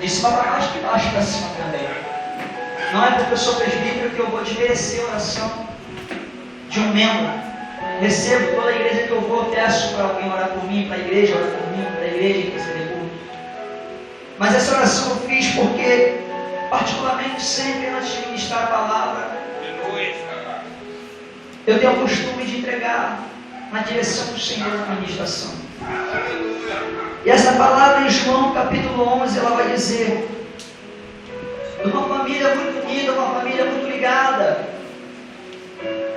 De cima para baixo, de baixo para cima também. Não é porque eu sou presbítero que eu vou desmerecer a oração de um membro. Recebo toda a igreja que eu vou, peço para alguém orar por mim, para a igreja orar por mim, para a igreja receber culto. Mas essa oração eu fiz porque, particularmente, sempre antes de ministrar a palavra, eu tenho o costume de entregar na direção do Senhor na ministração. E essa palavra em João capítulo 11, ela vai dizer de uma família muito unida, uma família muito ligada.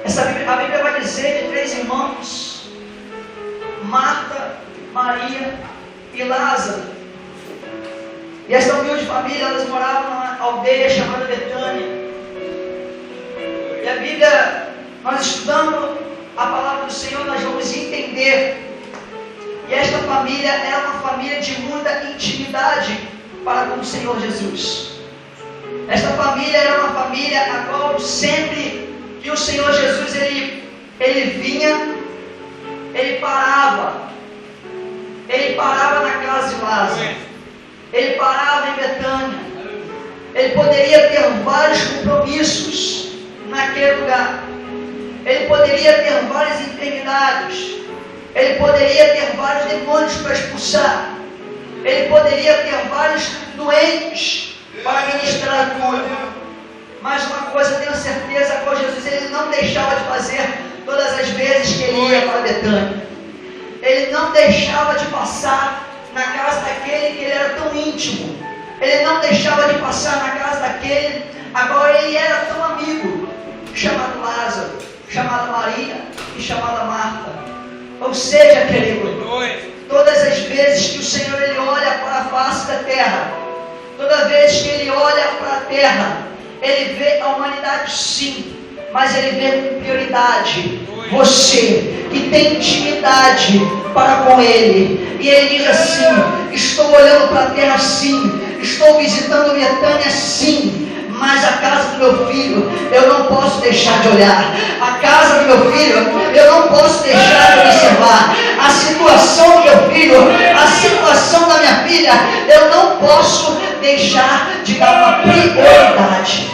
A Bíblia vai dizer de 3 irmãos: Marta, Maria e Lázaro. E esta humilde família, elas moravam numa aldeia chamada Betânia. E a Bíblia, nós estudando a palavra do Senhor, nós vamos entender. E esta família era uma família de muita intimidade para com o Senhor Jesus. Esta família era uma família a qual sempre que o Senhor Jesus ele vinha, ele parava na casa de Lázaro, ele parava em Betânia. Ele poderia ter vários compromissos naquele lugar, ele poderia ter várias enfermidades, ele poderia ter vários demônios para expulsar, ele poderia ter vários doentes para ministrar a cura. Mas uma coisa eu tenho certeza, com Jesus ele não deixava de fazer todas as vezes que ele ia para Betânia. Ele não deixava de passar na casa daquele que ele era tão íntimo. Ele não deixava de passar na casa daquele a qual ele era tão amigo, chamado Lázaro, chamado Maria e chamada Marta. Ou seja, querido, todas as vezes que o Senhor ele olha para a face da terra, toda vez que ele olha para a terra, ele vê a humanidade sim, mas ele vê com prioridade você que tem intimidade para com ele. E ele diz assim: estou olhando para a terra sim, estou visitando Betânia sim, mas a casa do meu filho eu não posso deixar de olhar. A casa do meu filho eu não posso deixar de observar. A situação do meu filho, a situação da minha filha, eu não posso deixar de dar uma prioridade.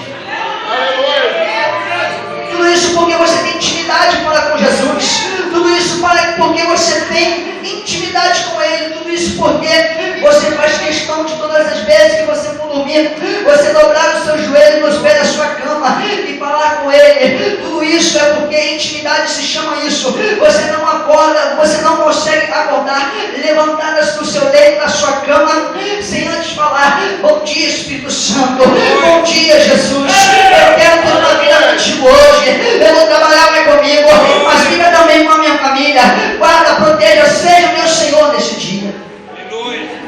Tudo isso porque você tem intimidade para com Jesus. Tudo isso porque você tem intimidade com Ele. Tudo isso porque você faz questão de todas as vezes que você for dormir, você dobrar o seu joelho nos pés da sua cama e falar com Ele. Tudo isso é porque intimidade se chama isso. Você não acorda, você não consegue acordar, levantadas do seu leito, da sua cama, sem antes falar: bom dia, Espírito Santo, bom dia, Jesus, eu quero ter uma vida contigo hoje, eu vou trabalhar mais comigo, mas fica também com a minha família, guarda, proteja, seja o meu Senhor nesse dia.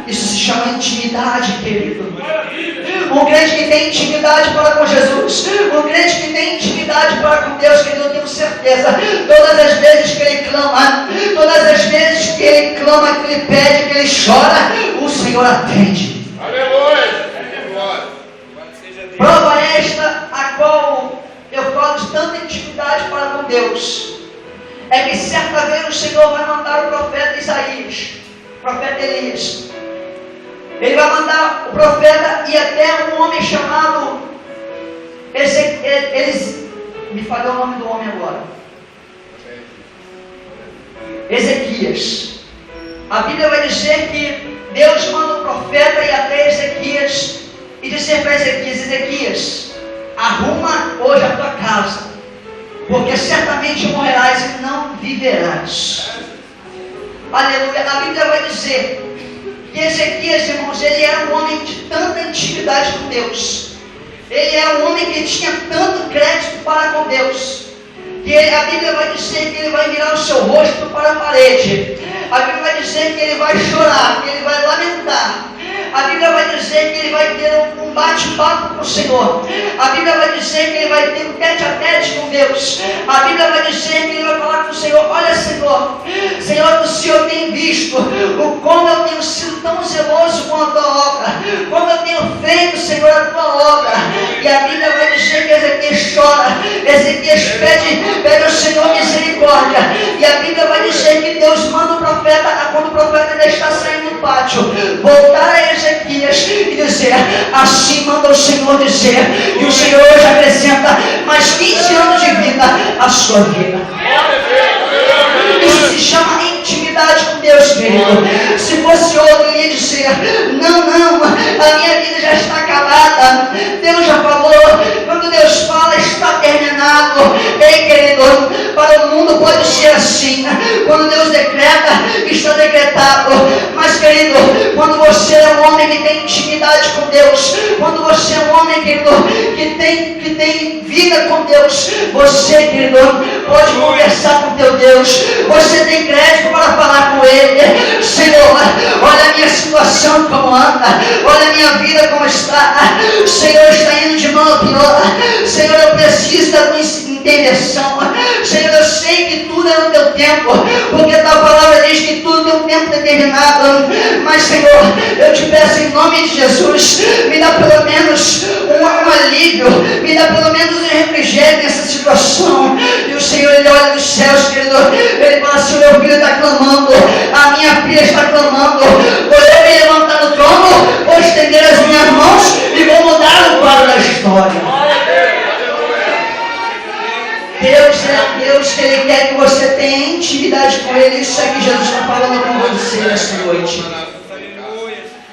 Isso se chama intimidade, querido. Um crente que tem intimidade para com Jesus, um crente que tem intimidade para com Deus, querido, eu tenho certeza, todas as vezes que ele clama, todas as vezes que ele clama, que ele pede, que ele chora, o Senhor atende. Aleluia! Prova esta a qual eu falo de tanta intimidade para com Deus, é que certa vez o Senhor vai mandar o profeta Isaías, o profeta Elias. Ele vai mandar o profeta e até um homem chamado me falhou o nome do homem agora. Ezequias. A Bíblia vai dizer que Deus manda o profeta e até Ezequias e dizer para Ezequias: Ezequias, arruma hoje a tua casa, porque certamente morrerás e não viverás. Aleluia. A Bíblia vai dizer que Ezequias, irmãos, ele era um homem de tanta intimidade com Deus, ele era um homem que tinha tanto crédito para com Deus, que a Bíblia vai dizer que ele vai virar o seu rosto para a parede. A Bíblia vai dizer que ele vai chorar, que ele vai lamentar. A Bíblia vai dizer que ele vai ter um bate-papo com o Senhor. A Bíblia vai dizer que ele vai ter um tete-a-tete com Deus. A Bíblia vai dizer que ele vai falar com o Senhor: olha, Senhor, o Senhor tem visto o como eu tenho sido tão zeloso com a tua obra, como eu tenho feito, Senhor, a tua obra. E a Bíblia vai dizer que Ezequias chora, Ezequias pede ao Senhor misericórdia. E a Bíblia vai dizer que Deus manda o profeta, quando o profeta ainda está saindo do pátio, voltar a Ezequias e dizer: Assim manda o Senhor dizer. E o Senhor hoje acrescenta mais 15 anos de vida à sua vida. Isso se chama intimidade com Deus, querido. Se fosse outro, eu ia dizer: não, a minha vida já está acabada. Deus já falou. Quando Deus fala, está terminado. Ei, querido, para o mundo pode ser assim. Quando Deus decreta, está decretado. Mas, querido, quando você é um homem que tem intimidade com Deus, quando você é um homem, querido, que tem vida com Deus, você, querido, pode conversar com teu Deus. Você tem crédito para falar com Ele. Senhor, olha a minha situação como anda. Olha a minha vida como está. Senhor, está indo de mal a pior. Senhor, eu preciso da tua intervenção. Senhor, eu sei que tudo é no teu tempo, porque a tua palavra diz que tudo tem um tempo determinado. Mas, Senhor, eu te peço em nome de Jesus, me dá pelo menos um alívio, me dá pelo menos um refrigério nessa situação. E o Senhor, Ele olha dos céus, querido, Ele fala assim: o meu filho está clamando, a minha filha está clamando. Vou eu me levantar do trono, vou estender as minhas mãos e vou mudar o quadro da história. Deus é Deus que Ele quer que você tenha intimidade com Ele. Isso é que Jesus está falando com você nesta noite.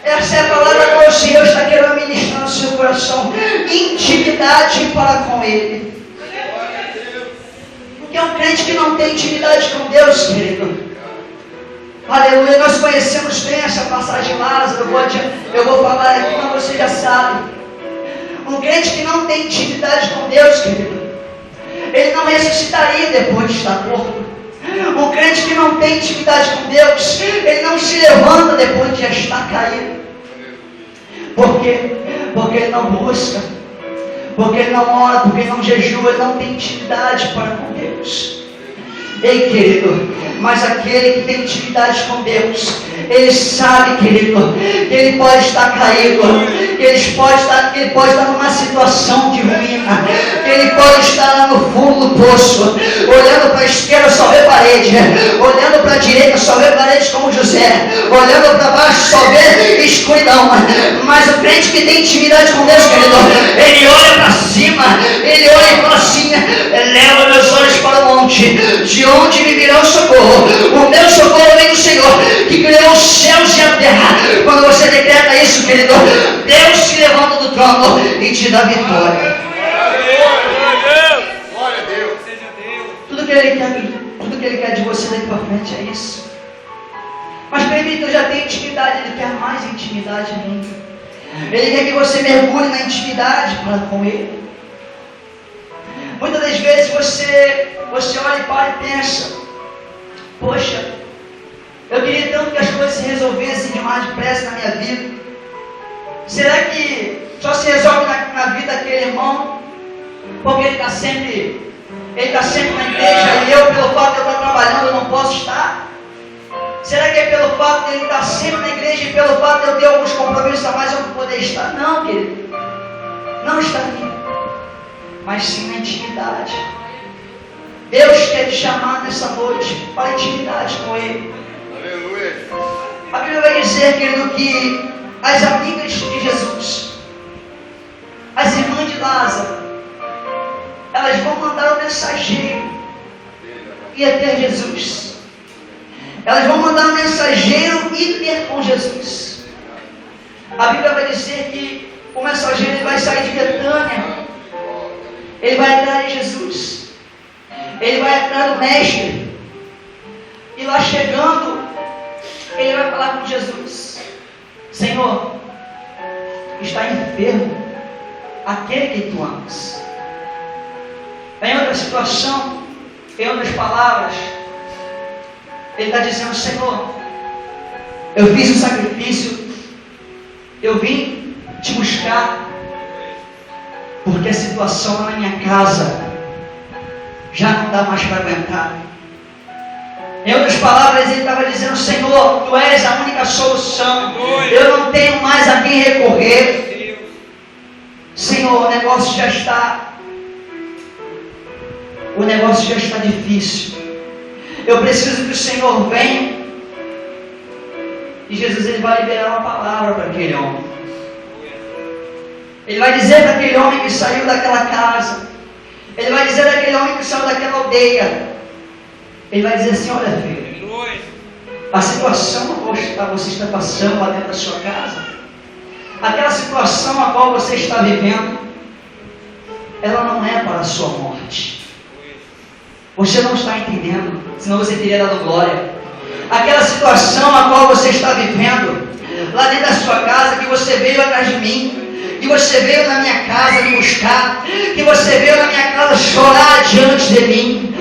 Essa é a palavra que Deus está querendo ministrar no seu coração. Intimidade para com Ele. Porque um crente que não tem intimidade com Deus, querido, aleluia, nós conhecemos bem essa passagem de Lázaro. Eu vou falar aqui, mas você já sabe. Um crente que não tem intimidade com Deus, querido, ele não ressuscitaria depois de estar morto. Um crente que não tem intimidade com Deus, ele não se levanta depois de já estar caído. Por quê? Porque ele não busca, porque ele não ora, porque ele não jejua, ele não tem intimidade para com Deus. Ei, querido, mas aquele que tem intimidade com Deus, ele sabe, querido, que ele pode estar caído, que ele pode estar numa situação de ruína, que ele pode estar lá no fundo do poço, olhando para a esquerda só vê parede, olhando para a direita só vê parede como José, olhando para baixo só vê escuridão. Mas o crente que tem intimidade com Deus, querido, ele olha para cima, ele olha e fala assim: leva meus olhos para o monte, de onde me virá o socorro? O meu socorro vem do Senhor, que criou os céus e a terra. Quando você decreta isso, querido, Deus se levanta do trono e te dá vitória. Tudo que Ele quer de você daqui para frente é isso. Mas permita, eu já tenho intimidade, Ele quer mais intimidade ainda. Ele quer que você mergulhe na intimidade para com Ele. Muitas das vezes você olha e para e pensa: poxa, eu queria tanto que as coisas se resolvessem de mais depressa na minha vida. Será que só se resolve na vida daquele irmão porque ele está sempre na igreja e eu, pelo fato de eu estar trabalhando, eu não posso estar? Será que é pelo fato de ele estar sempre na igreja e pelo fato de eu ter alguns compromissos a mais eu não poder estar? Não, querido, não está aqui, mas sim na intimidade. Deus quer te chamar nessa noite para a intimidade com Ele. Aleluia. A Bíblia vai dizer, querido, que as amigas de Jesus, as irmãs de Lázaro, elas vão mandar um mensageiro ir até Jesus. Elas vão mandar um mensageiro ir ter com Jesus. A Bíblia vai dizer que o mensageiro ele vai sair de Betânia, ele vai entrar em Jesus. Ele vai entrar no mestre. E lá chegando, ele vai falar com Jesus: Senhor, está enfermo aquele que tu amas. Em outra situação, em outras palavras, ele está dizendo: Senhor, eu fiz um sacrifício, eu vim te buscar, porque a situação na minha casa já não dá mais para aguentar. Em outras palavras, ele estava dizendo: Senhor, tu és a única solução, eu não tenho mais a quem recorrer. Senhor, o negócio já está difícil, eu preciso que o Senhor venha. E Jesus ele vai liberar uma palavra para aquele homem. Ele vai dizer para aquele homem que saiu daquela casa. Ele vai dizer para aquele homem que saiu daquela aldeia. Ele vai dizer assim: olha, filho, a situação a qual você está passando lá dentro da sua casa, aquela situação a qual você está vivendo, ela não é para a sua morte. Você não está entendendo, senão você teria dado glória. Aquela situação a qual você está vivendo, lá dentro da sua casa, que você veio atrás de mim, que você veio na minha casa me buscar, que você veio na minha casa chorar diante de mim,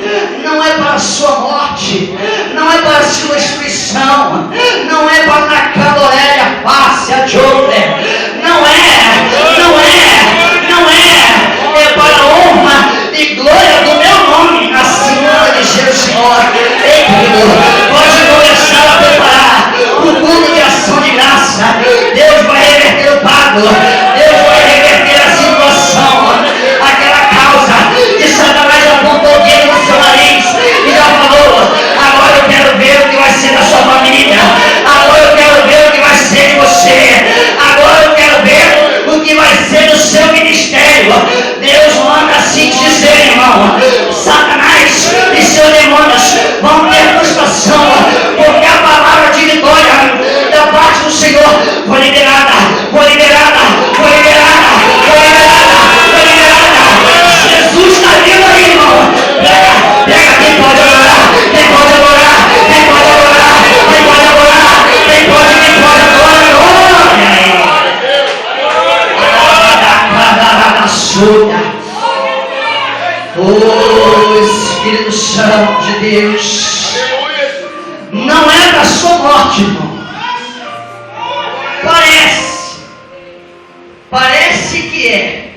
não é para a sua morte, não é para a sua destruição, não é para na caloréia face a Jobre, é para a honra e glória do meu nome, acima de Jesus, Senhor. Ei, querido, pode começar a preparar o culto de ação de graça. Deus vai reverter o pago, Deus vai reverter a situação, aquela causa que Satanás apontou o dedo no seu nariz e já falou: agora eu quero ver o que vai ser da sua família, agora eu quero ver o que vai ser de você, agora eu quero ver o que vai ser do seu ministério. Deus manda assim dizer, irmão: Satanás e seus demônios vão ter frustração, porque a palavra de vitória da parte do Senhor foi liberada, foi liberada, foi liberada, foi liberada, foi liberada. Jesus está vindo aí, irmão. Pega quem pode adorar, quem pode adorar, quem pode adorar, quem pode adorar, quem pode adorar. Oh, Espírito Santo de Deus, não é para a sua morte, irmão. Parece que é.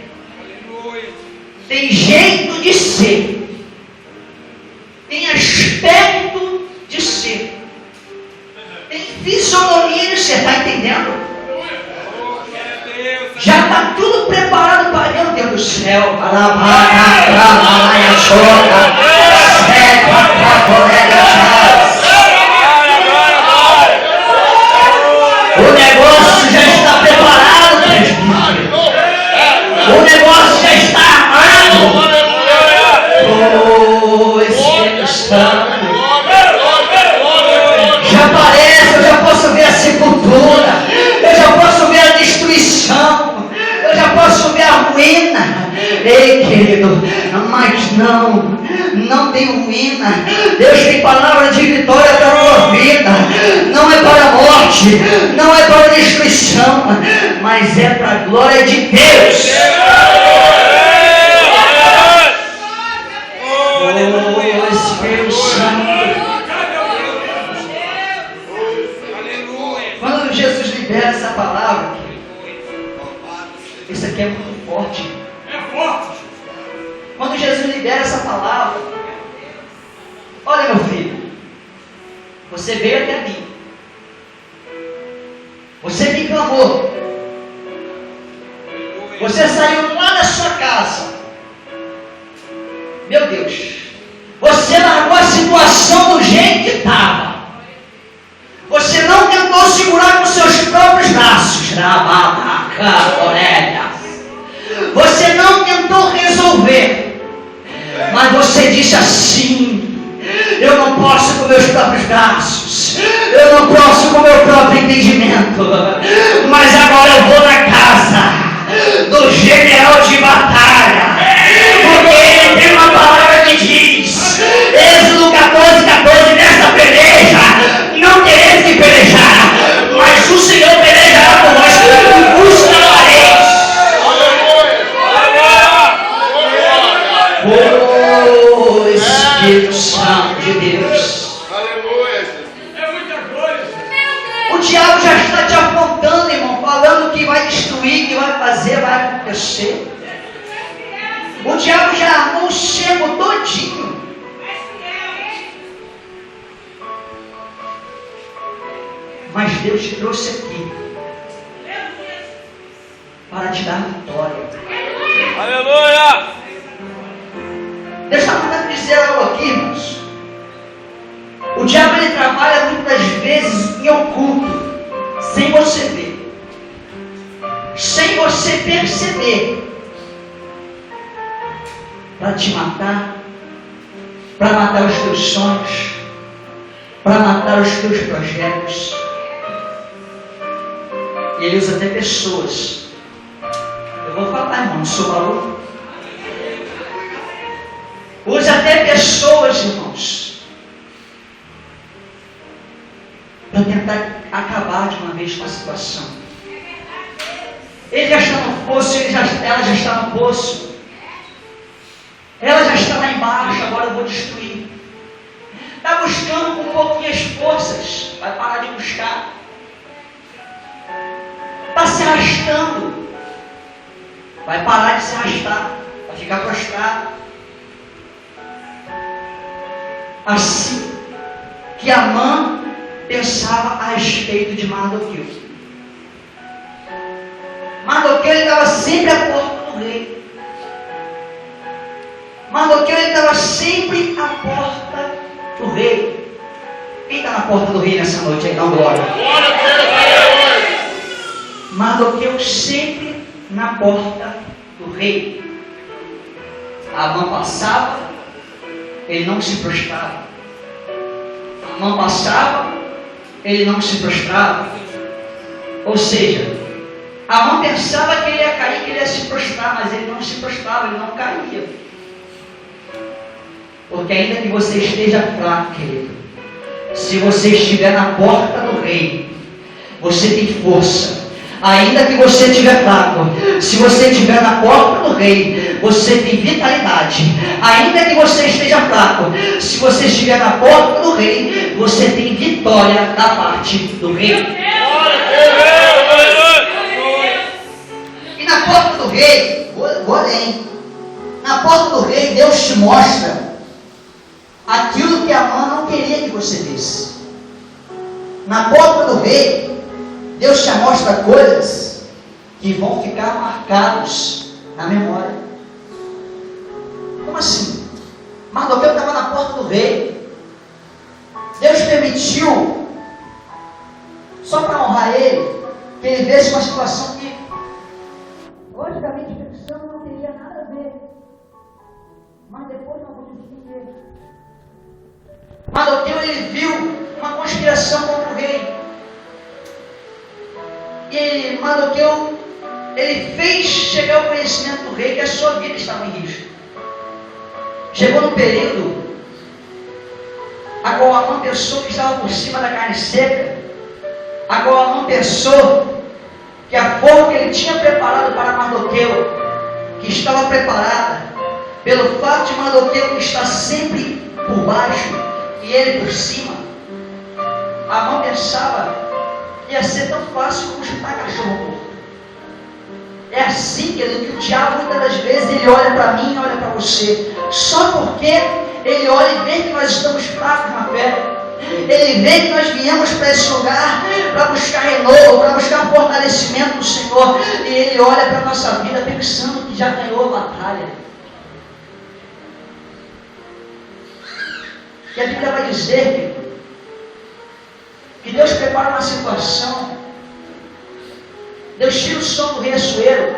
Tem jeito de ser, tem aspecto de ser, tem fisionomia de ser, está entendendo? Já está tudo preparado para Deus do céu. O negócio já está preparado, presbítero. O negócio já está armado. Oh, Espírito Santo. Já parece, eu já posso ver a sepultura, eu já posso ver a destruição, eu já posso ver a ruína. Ei, querido, mas não tem ruína. Deus tem palavra de vitória para a tua vida. Não é para a morte, não é para a destruição, mas é para a glória de Deus. Oh, Espírito Santo. Quando Jesus libera essa palavra, isso aqui é muito forte. Quando Jesus libera essa palavra, olha, meu filho, você veio até mim, você me clamou, você saiu lá da sua casa, meu Deus, você largou a situação do jeito que estava, você não tentou segurar com seus próprios braços, você não tentou resolver, mas você disse assim: eu não posso com meus próprios braços, eu não posso com meu próprio entendimento, mas agora eu vou na casa do general de batalha, porque ele tem uma palavra que diz, Êxodo 14, nesta peleja não tereis que pelejar, mas o Senhor pelejará por nós, vos clamareis. Oh, Espírito Santo de Deus. O diabo já está te apontando, irmão, falando que vai destruir, que vai fazer, vai acontecer. O diabo já armou o cerco todinho. Mas Deus te trouxe aqui para te dar vitória. Aleluia! Deus está mandando dizer algo aqui, irmãos. O diabo, ele trabalha muitas vezes em oculto, sem você ver, sem você você perceber, para te matar, para matar os teus sonhos, para matar os teus projetos. E ele usa até pessoas. Eu vou falar, irmão, não sou maluco. Usa até pessoas, irmãos, para tentar acabar de uma vez com a situação. Ele já está no poço, ela já está no poço. Ela já está lá embaixo, agora eu vou destruir. Está buscando com pouquinhas forças, vai parar de buscar. Está se arrastando, vai parar de se arrastar, vai ficar prostrado. Assim que Amã pensava a respeito de Mardoqueu. Mardoqueu estava sempre à porta do rei. Mardoqueu estava sempre à porta do rei. Quem está na porta do rei nessa noite aí? Dá uma glória. Mardoqueu sempre na porta do rei. Amã passava, ele não se prostrava. Amã passava, ele não se prostrava. Ou seja, Amã pensava que ele ia cair, que ele ia se prostrar, mas ele não se prostrava, ele não caía. Porque ainda que você esteja fraco, querido, se você estiver na porta do rei, você tem força. Ainda que você estiver fraco, se você estiver na porta do rei, você tem vitalidade. Ainda que você esteja fraco, se você estiver na porta do rei, você tem vitória da parte do rei. E na porta do rei, vou além. Na porta do rei, Deus te mostra aquilo que Amã não queria que você visse. Na porta do rei, Deus te mostra coisas que vão ficar marcadas na memória. Como assim? Mardoqueu estava na porta do rei. Deus permitiu, só para honrar ele, que ele visse uma situação que, logicamente, pensando, não teria nada a ver. Mas depois nós vamos entender. Mardoqueu, ele viu uma conspiração contra o rei. E Mardoqueu, ele fez chegar ao conhecimento do rei que a sua vida estava em risco. Chegou no período a qual Amã pensou que estava por cima da carne seca, a qual Amã pensou que a forma que ele tinha preparado para Mardoqueu, que estava preparada pelo fato de Mardoqueu estar sempre por baixo e ele por cima, Amã pensava ia ser tão fácil como chutar cachorro morto. É assim, querido, que o diabo muitas das vezes ele olha para mim e olha para você, só porque ele olha e vê que nós estamos fracos na fé. Ele vê que nós viemos para esse lugar para buscar renovo, para buscar fortalecimento do Senhor, e ele olha para a nossa vida pensando que já ganhou a batalha. E a Bíblia vai dizer que Deus prepara uma situação, Deus tira o som do rei Assuero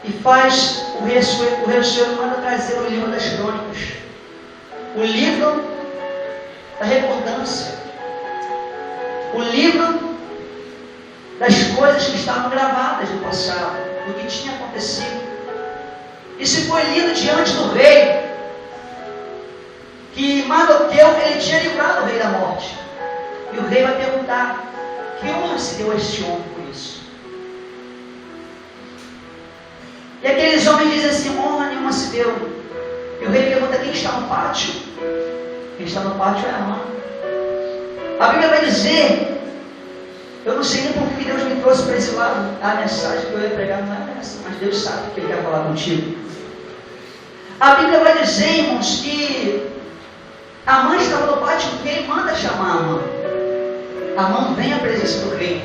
e faz o rei Assuero manda trazer o livro das crônicas, o livro da recordância, o livro das coisas que estavam gravadas no passado, do que tinha acontecido. E se foi lido diante do rei, que Mardoqueu, ele tinha livrado o rei da morte. E o rei vai perguntar, que honra se deu a este homem por isso? E aqueles homens dizem assim, honra nenhuma se deu. E o rei pergunta, quem está no pátio? Quem está no pátio é Amã. A Bíblia vai dizer, eu não sei nem por que Deus me trouxe para esse lado, a mensagem que eu ia pregar não é essa, mas Deus sabe que Ele quer falar contigo. A Bíblia vai dizer, irmãos, que Amã estava no pátio, o rei manda chamar Amã. Amã vem à presença do rei,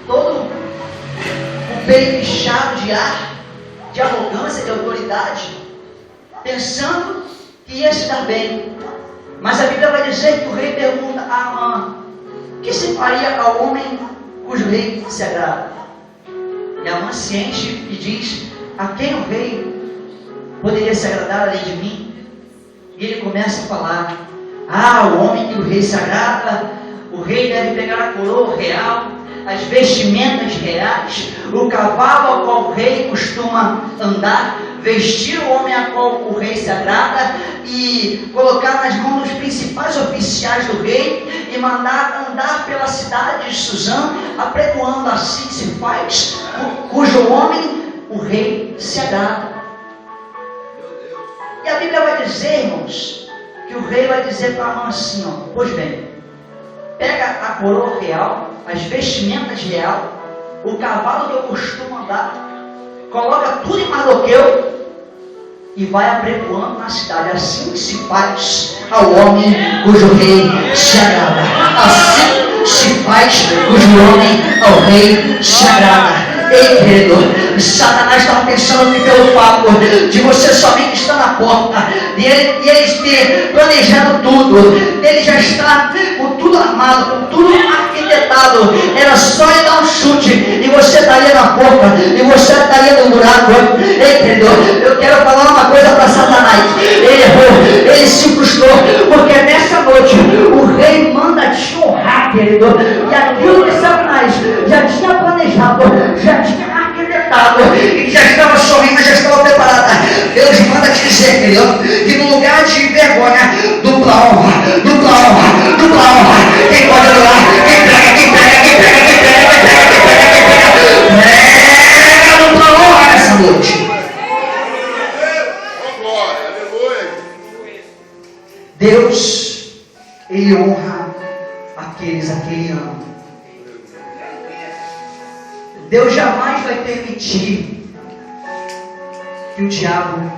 todo com o peito inchado de ar, de arrogância, de autoridade, pensando que ia se dar bem. Mas a Bíblia vai dizer que o rei pergunta a Amã, o que se faria ao homem cujo rei se agrada. E a mãe se enche e diz: a quem o rei poderia se agradar além de mim? E ele começa a falar: o homem que o rei se agrada, o rei deve pegar a coroa real, as vestimentas reais, o cavalo ao qual o rei costuma andar, vestir o homem a qual o rei se agrada e colocar nas mãos dos principais oficiais do rei e mandar andar pela cidade de Suzã, apregoando: assim se faz, cujo homem o rei se agrada. E a Bíblia vai dizer, irmãos, que o rei vai dizer para a mãe assim: pois bem, pega a coroa real, as vestimentas real, o cavalo que eu costumo andar, coloca tudo em Mardoqueu e vai apregoando na cidade. Assim se faz ao homem cujo rei se agrada. Assim se faz cujo homem ao rei se agrada. Ei, querido, Satanás estava pensando que pelo fato de você somente estar na porta, e ele ter planejado tudo, ele já está com tudo armado, com tudo arquitetado, era só ele dar um chute, e você estaria na porta, e você estaria no buraco. Ei, querido, eu quero falar uma coisa para Satanás: ele errou, ele se frustrou, porque nessa noite o rei manda te honrar, querido, e aquilo que Satanás já tinha planejado, já tinha arquitetado e já estava sorrindo, já estava preparada, Deus manda te dizer, querido, que no lugar de vergonha, dupla honra, dupla honra, dupla honra. Quem pode adorar? Quem prega, quem prega, quem prega, quem prega, quem prega, quem prega, quem prega, prega dupla honra nessa noite. Deus, Ele honra aqueles a quem Ele ama. Deus jamais vai permitir que o diabo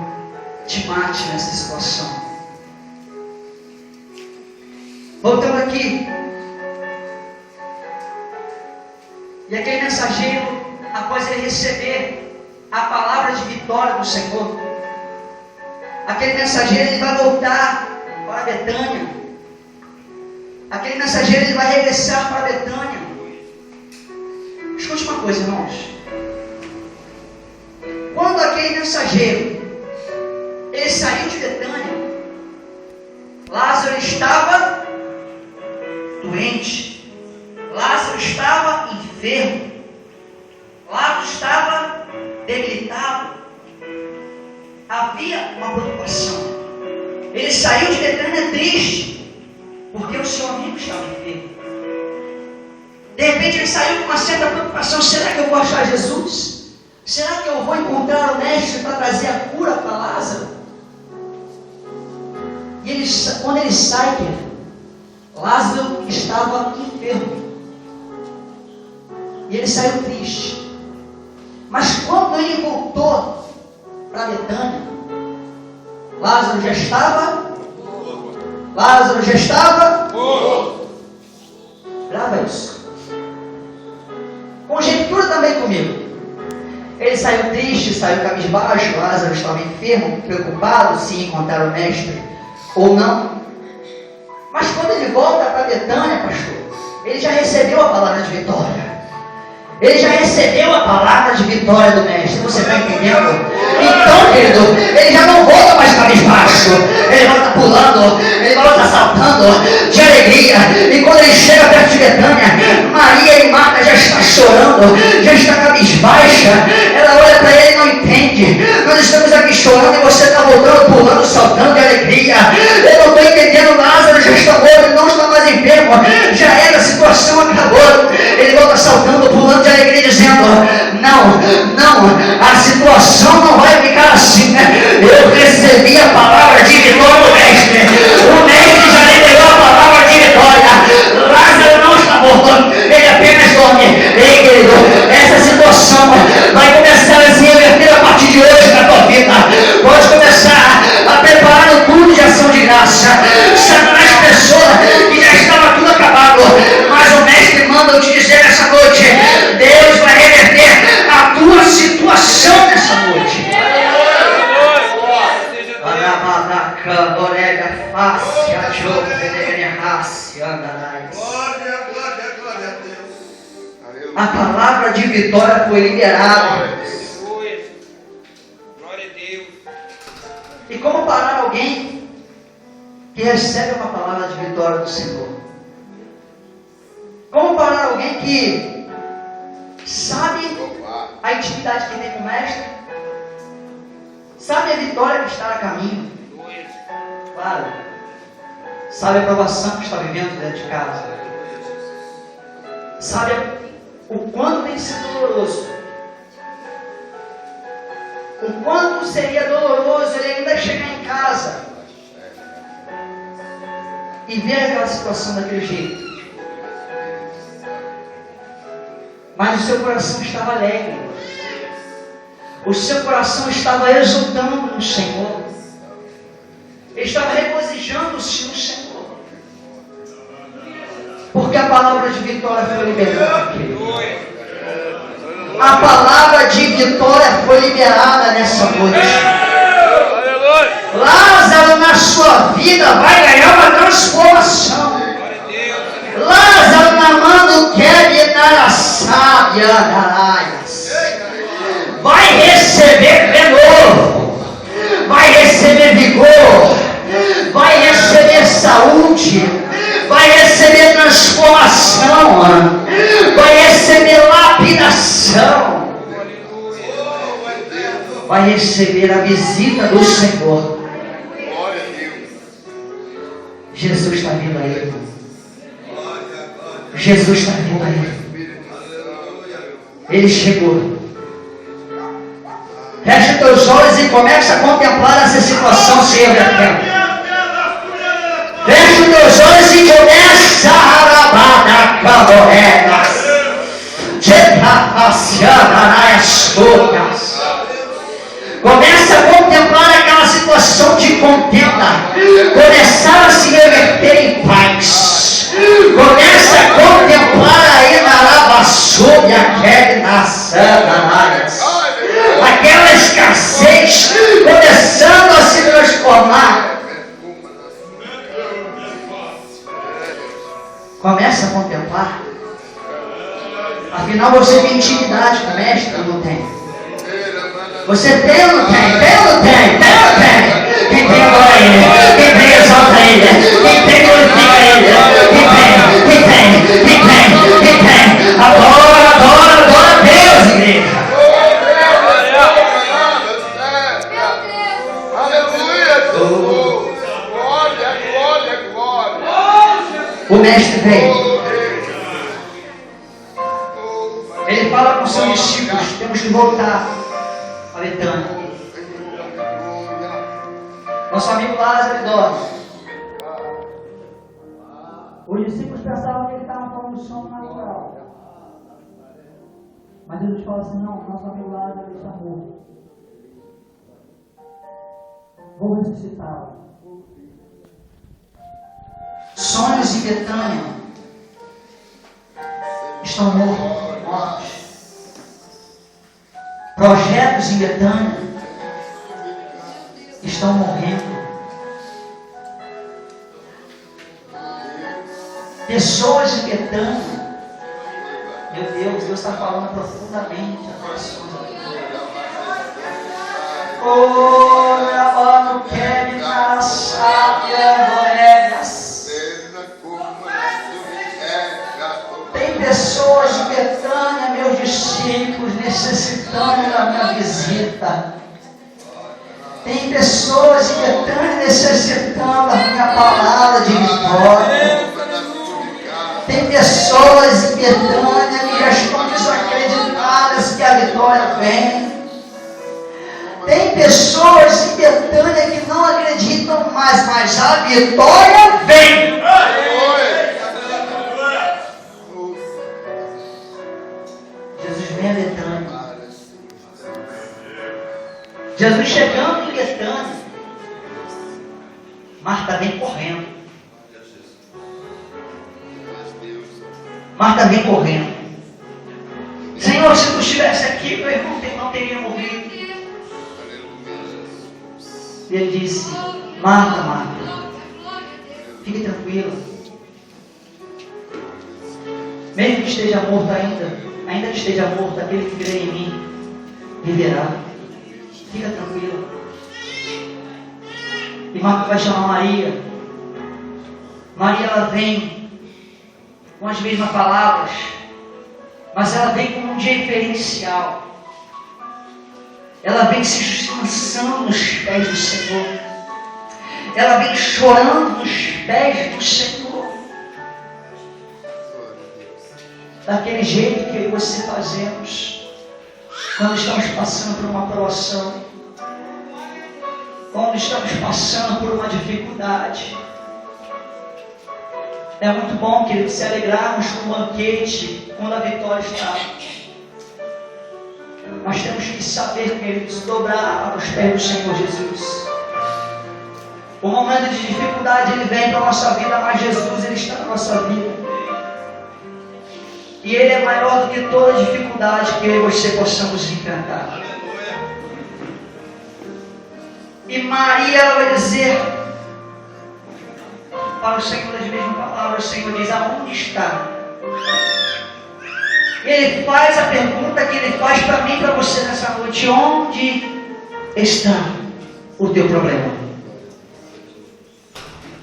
te mate nessa situação. Voltando aqui. E aquele mensageiro, após ele receber a palavra de vitória do Senhor, aquele mensageiro ele vai voltar para Betânia. Aquele mensageiro ele vai regressar para Betânia. Escute uma coisa, irmãos. Quando aquele mensageiro ele saiu de Betânia, Lázaro estava doente, Lázaro estava enfermo, Lázaro estava debilitado. Havia uma preocupação. Ele saiu de Betânia triste, porque o seu amigo estava enfermo. De repente ele saiu com uma certa preocupação: será que eu vou achar Jesus? Será que eu vou encontrar o mestre para trazer a cura para Lázaro? E ele, quando ele sai, Lázaro estava enfermo. E ele saiu triste. Mas quando ele voltou para Betânia, Lázaro já estava grava isso. Conjectura também comigo. Ele saiu triste, saiu cabisbaixo. Lázaro estava enfermo, preocupado se ia encontrar o mestre ou não. Mas quando ele volta para Betânia, pastor, ele já recebeu a palavra de vitória. Ele já recebeu a palavra de vitória do mestre. Você está entendendo? Então, querido, ele já não volta mais cabisbaixo. Ele volta pulando, ele volta saltando de alegria. E quando ele chega perto de Betânia, Maria e Marta já estão chorando, já está cabisbaixa. Ela olha para ele e não entende. Nós estamos aqui chorando e você está voltando, pulando, saltando de alegria. Eu não estou entendendo. Lázaro já está morto, ele não está mais enfermo. Já era, a situação acabou. Ele volta saltando, pulando de alegria, dizendo: não, a situação não vai ficar assim. Eu recebi a palavra de vitória do mestre. O mestre já liberou a palavra de vitória. Lázaro não está morto, ele apenas dorme. Ei, querido, essa situação vai começar a se reverter a partir de hoje na tua vida. Pode começar a preparar o culto de ação de graça. Satanás pensou que já estava tudo acabado, mas o mestre manda eu te dizer nessa noite: Deus vai reverter a tua situação nessa noite. A palavra de vitória foi liberada. Glória a Deus. E como parar alguém que recebe uma palavra de vitória do Senhor? Como parar alguém que sabe a intimidade que tem com o Mestre? Sabe a vitória que está a caminho? Claro. Sabe a provação que está vivendo dentro de casa? Sabe o quanto tem sido doloroso? O quanto seria doloroso ele ainda chegar em casa e ver aquela situação daquele jeito. Mas o seu coração estava alegre. O seu coração estava exultando no Senhor. Ele estava regozijando-se no Senhor. Porque a palavra de vitória foi liberada. A palavra de vitória foi liberada nessa noite. Lázaro na sua vida vai ganhar uma transformação. Lázaro na mão do Kevin Narassábias vai receber renovo, vai receber vigor, vai receber saúde, vai receber transformação, vai receber lapidação, vai receber a visita do Senhor. Jesus está vindo aí, irmão. Jesus está vindo aí. Ele chegou. Feche teus olhos e comece a contemplar essa situação se revertendo. Feche teus olhos e começa a rabada caborregas. Começa a contemplar aquela situação de contenda. Começar a se reverter em paz. Começa a contemplar aí na lavassúbia aquele na Satanás. Aquela escassez começando a se transformar. Começa a contemplar. Afinal você tem intimidade com o Mestre ou não tem? Você tem ou não tem? Tem ou não tem? Tem ou não tem? Quem tem adora ele? Quem tem exalta ele? Quem tem glorifica ele? Quem tem? Quem tem? Adora a Deus, igreja. O Mestre vem. Ele fala com seus discípulos: temos que voltar a Betânia. Nosso amigo Lázaro dorme. Os discípulos pensavam que ele estava falando do sono natural. Mas Jesus fala assim: não, nosso amigo Lázaro está morto. Vou ressuscitá-lo. Sonhos em Betânia estão mortos. Projetos em Betânia estão morrendo. Pessoas em Betânia, meu Deus está falando profundamente a corações. Ora, quer na sábia moedas. Tem pessoas de Betânia, meus discípulos, necessitando da minha visita. Tem pessoas de Betânia necessitando da minha palavra de vitória. Tem pessoas em Betânia que já estão desacreditadas que a vitória vem. Tem pessoas em Betânia que não acreditam mais, mas a vitória vem. Jesus vem a Betânia. Jesus chegando em Betânia, Marta vem correndo. Marta vem correndo. Senhor, se tu estivesse aqui, meu irmão não teria morrido. E ele disse: Marta, Marta, fique tranquila. Mesmo que esteja morto ainda ainda que esteja morto, aquele que crê em mim viverá. Fica tranquila. E Marco vai chamar Maria. Maria, ela vem com as mesmas palavras, mas ela vem com um diferencial. Ela vem se lançando nos pés do Senhor. Ela vem chorando nos pés do Senhor. Daquele jeito que eu e você fazemos quando estamos passando por uma provação, quando estamos passando por uma dificuldade. É muito bom, querido, se alegrarmos com o banquete quando a vitória está. Nós temos que saber, queridos, dobrar aos pés do Senhor Jesus. O momento de dificuldade ele vem para a nossa vida, mas Jesus ele está na nossa vida. E Ele é maior do que toda dificuldade que eu e você possamos enfrentar. E Maria ela vai dizer para o Senhor as mesmas palavras. O Senhor diz: aonde está? Ele faz a pergunta que Ele faz para mim e para você nessa noite: onde está o teu problema?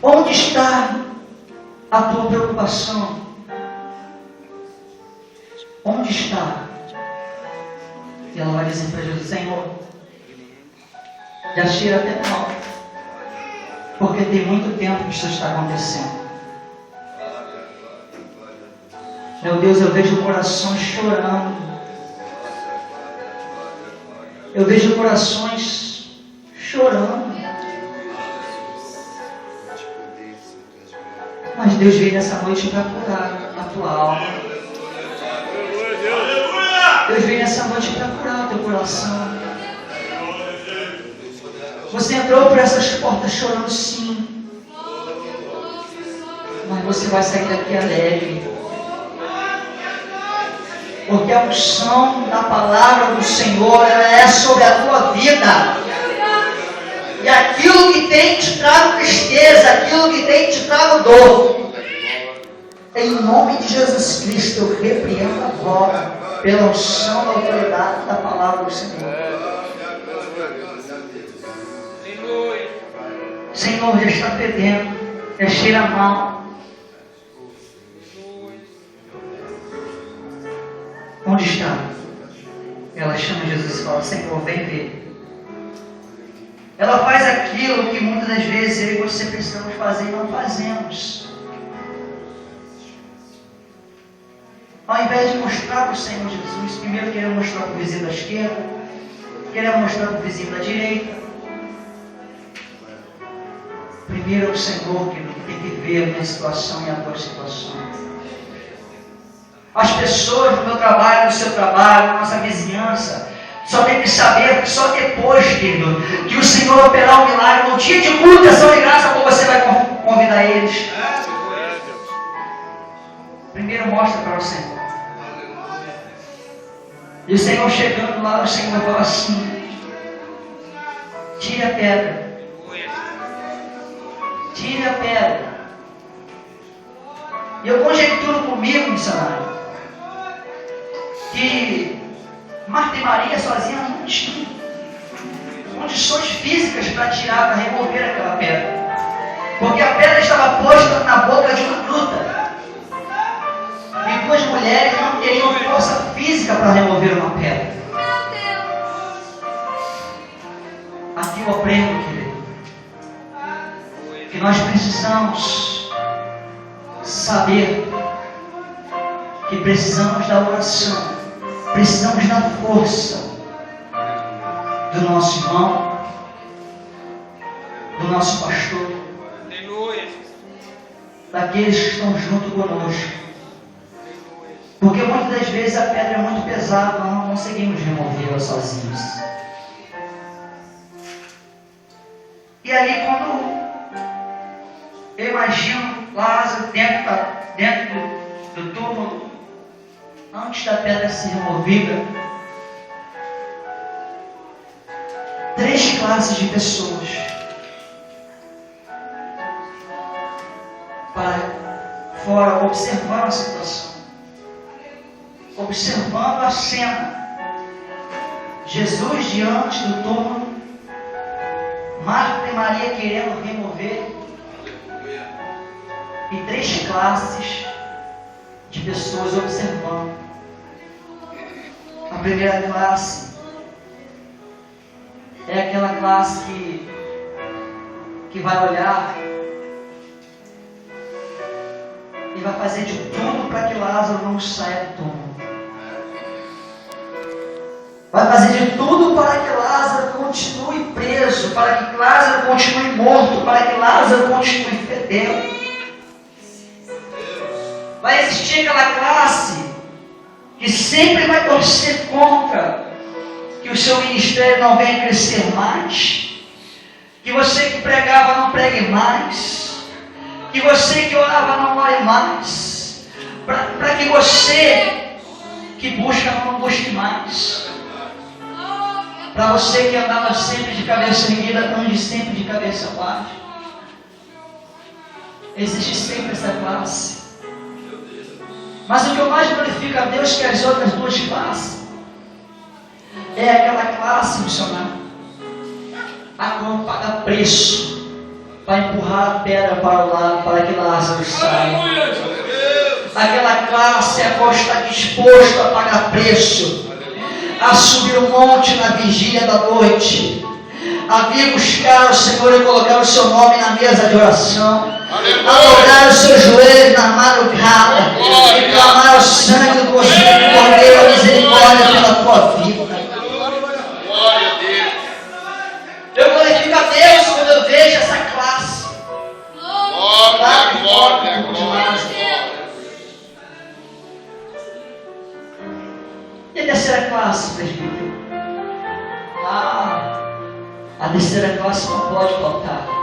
Onde está a tua preocupação? Onde está? E ela vai dizer para Jesus: Senhor, já cheira até mal, porque tem muito tempo que isso está acontecendo. Meu Deus, eu vejo corações chorando. Eu vejo corações chorando. Mas Deus veio nessa noite para curar a tua alma. Deus veio nessa noite para curar o teu coração. Você entrou por essas portas chorando, sim. Mas você vai sair daqui alegre. Porque a unção da palavra do Senhor ela é sobre a tua vida. E aquilo que tem te trago tristeza, aquilo que tem te trago dor, em nome de Jesus Cristo eu repreendo agora, pela unção da autoridade da palavra do Senhor. Senhor, já está fedendo, já cheira mal. Onde está? Ela chama Jesus e fala: Senhor, vem ver. Ela faz aquilo que muitas das vezes eu e você precisamos fazer e não fazemos. Ao invés de mostrar para o Senhor Jesus, primeiro queremos mostrar para o vizinho da esquerda, queremos mostrar para o vizinho da direita. Primeiro é o Senhor que tem que ver a minha situação e a tua situação. As pessoas do meu trabalho, do seu trabalho, da nossa vizinhança, só tem que saber que só depois, querido, que o Senhor operar um milagre, no dia de culto, ação de graça, como você vai convidar eles. Primeiro mostra para o Senhor. E o Senhor chegando lá, o Senhor fala assim: tire a pedra. Tire a pedra. E eu conjecturo comigo, missionário, que Marta e Maria sozinhas não tinham condições físicas para tirar, para remover aquela pedra. Porque a pedra estava posta na boca de uma gruta. E duas mulheres não teriam força física para remover uma pedra. Aqui eu aprendo, querido, que nós precisamos saber que precisamos da oração, precisamos da força do nosso irmão, do nosso pastor, daqueles que estão junto conosco. Porque muitas das vezes a pedra é muito pesada, nós não conseguimos removê-la sozinhos. E ali, quando eu imagino Lázaro dentro do túmulo, antes da pedra ser removida, 3 classes de pessoas para fora observaram a situação. observando a cena. Jesus diante do túmulo, Marta e Maria querendo remover, e 3 classes de pessoas observando. A primeira classe é aquela classe que vai olhar e vai fazer de tudo para que Lázaro não saia do túmulo. Vai fazer de tudo para que Lázaro continue preso, para que Lázaro continue morto, para que Lázaro continue fedendo. Vai existir aquela classe que sempre vai torcer contra que o seu ministério não venha crescer mais, que você que pregava não pregue mais, que você que orava não ore mais, para que você que busca não busque mais, para você que andava sempre de cabeça erguida, ande sempre de cabeça baixa. Existe sempre essa classe. Mas o que eu mais glorifico a Deus que as outras 2 classes é aquela classe missionária, a qual paga preço para empurrar a pedra para o lado, para que Lázaro saia. Aquela classe a qual está disposto a pagar preço, a subir o monte na vigília da noite, a vir buscar o Senhor e colocar o seu nome na mesa de oração, a dobrar os seus joelhos na madrugada e clamar o sangue do Cordeiro, a misericórdia pela tua vida. Eu glorifico a Deus quando eu vejo essa classe. Glória. E a terceira classe, presbítero? A terceira classe não pode faltar.